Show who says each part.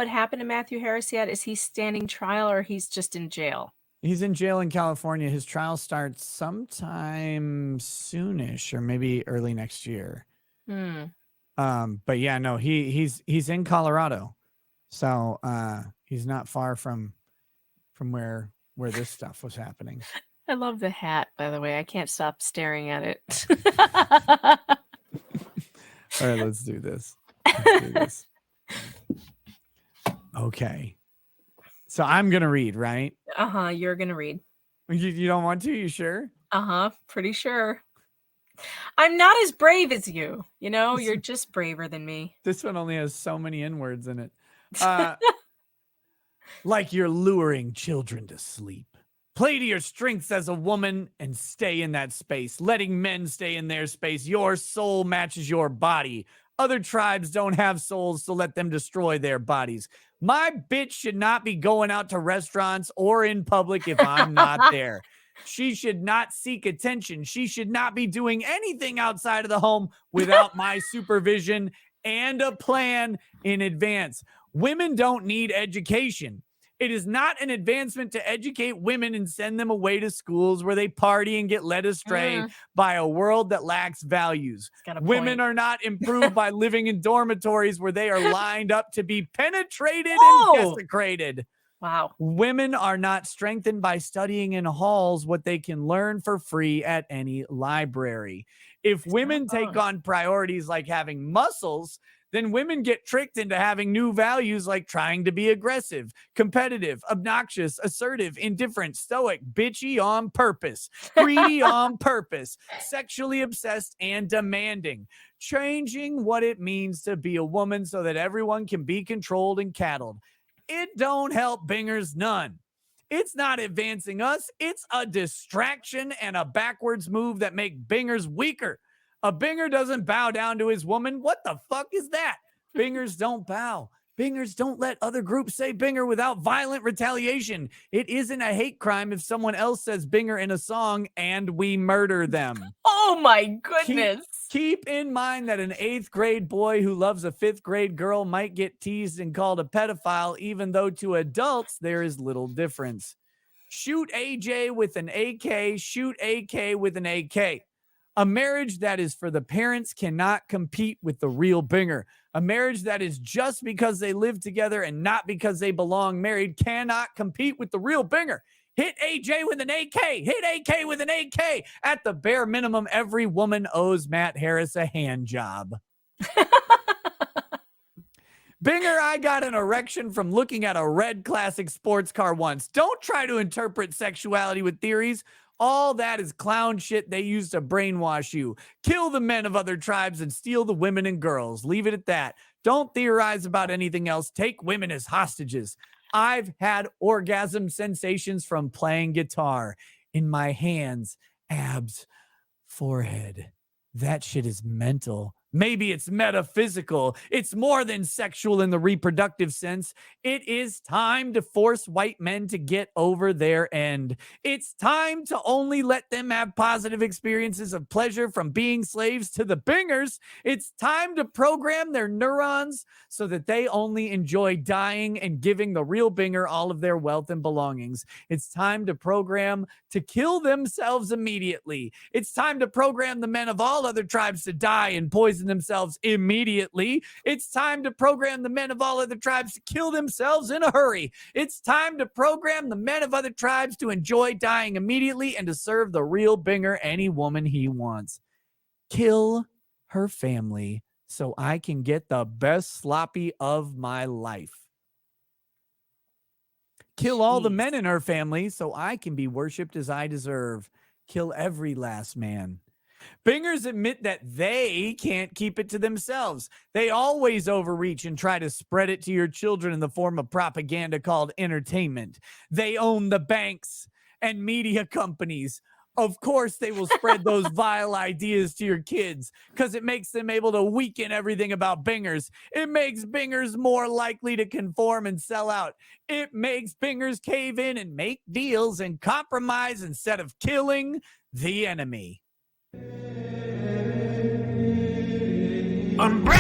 Speaker 1: what happened to Matthew Harris yet? Is he standing trial or he's just in jail?
Speaker 2: He's in jail in California. His trial starts sometime soonish or maybe early next year. But yeah, no, he's in Colorado. So he's not far from where this stuff was happening.
Speaker 1: I love the hat, by the way. I can't stop staring at it.
Speaker 2: All right, let's do this. Okay. So I'm going to read, right?
Speaker 1: You're going to read.
Speaker 2: You don't want to? You sure?
Speaker 1: Pretty sure. I'm not as brave as you. You know, you're just braver than me.
Speaker 2: This one only has so many N-words in it. Like you're luring children to sleep. Play to your strengths as a woman and stay in that space. Letting men stay in their space. Your soul matches your body. Other tribes don't have souls, so let them destroy their bodies. My bitch should not be going out to restaurants or in public if I'm not there. She should not seek attention. She should not be doing anything outside of the home without my supervision and a plan in advance. Women don't need education. It is not an advancement to educate women and send them away to schools where they party and get led astray by a world that lacks values. Women are not improved by living in dormitories where they are lined up to be penetrated and desecrated.
Speaker 1: Wow.
Speaker 2: Women are not strengthened by studying in halls what they can learn for free at any library. If women take on priorities like having muscles, then women get tricked into having new values like trying to be aggressive, competitive, obnoxious, assertive, indifferent, stoic, bitchy on purpose, greedy on purpose, sexually obsessed, and demanding. Changing what it means to be a woman so that everyone can be controlled and cattled. It don't help bingers none. It's not advancing us. It's a distraction and a backwards move that make bingers weaker. A binger doesn't bow down to his woman. What the fuck is that? Bingers don't bow. Bingers don't let other groups say binger without violent retaliation. It isn't a hate crime if someone else says binger in a song and we murder them.
Speaker 1: Oh my goodness.
Speaker 2: Keep in mind that an 8th grade boy who loves a 5th grade girl might get teased and called a pedophile, even though to adults there is little difference. Shoot AJ with an AK, shoot AK with an AK. A marriage that is for the parents cannot compete with the real binger. A marriage that is just because they live together and not because they belong married cannot compete with the real binger. Hit AJ with an AK. Hit AK with an AK. At the bare minimum, every woman owes Matt Harris a hand job. Binger, I got an erection from looking at a red classic sports car once. Don't try to interpret sexuality with theories. All that is clown shit they use to brainwash you. Kill the men of other tribes and steal the women and girls. Leave it at that. Don't theorize about anything else. Take women as hostages. I've had orgasm sensations from playing guitar in my hands, abs, forehead. That shit is mental. Maybe it's metaphysical. It's more than sexual in the reproductive sense. It is time to force white men to get over their end. It's time to only let them have positive experiences of pleasure from being slaves to the bingers. It's time to program their neurons so that they only enjoy dying and giving the real binger all of their wealth and belongings. It's time to program to kill themselves immediately. It's time to program the men of all other tribes to die and poison themselves immediately. It's time to program the men of all other tribes to kill themselves in a hurry. It's time to program the men of other tribes to enjoy dying immediately and to serve the real binger any woman he wants. Kill her family so I can get the best sloppy of my life. Kill all the men in her family so I can be worshipped as I deserve. Kill every last man. Bingers admit that they can't keep it to themselves. They always overreach and try to spread it to your children in the form of propaganda called entertainment. They own the banks and media companies. Of course, they will spread those vile ideas to your kids because it makes them able to weaken everything about bingers. It makes bingers more likely to conform and sell out. It makes bingers cave in and make deals and compromise instead of killing the enemy.
Speaker 3: Unbreaded.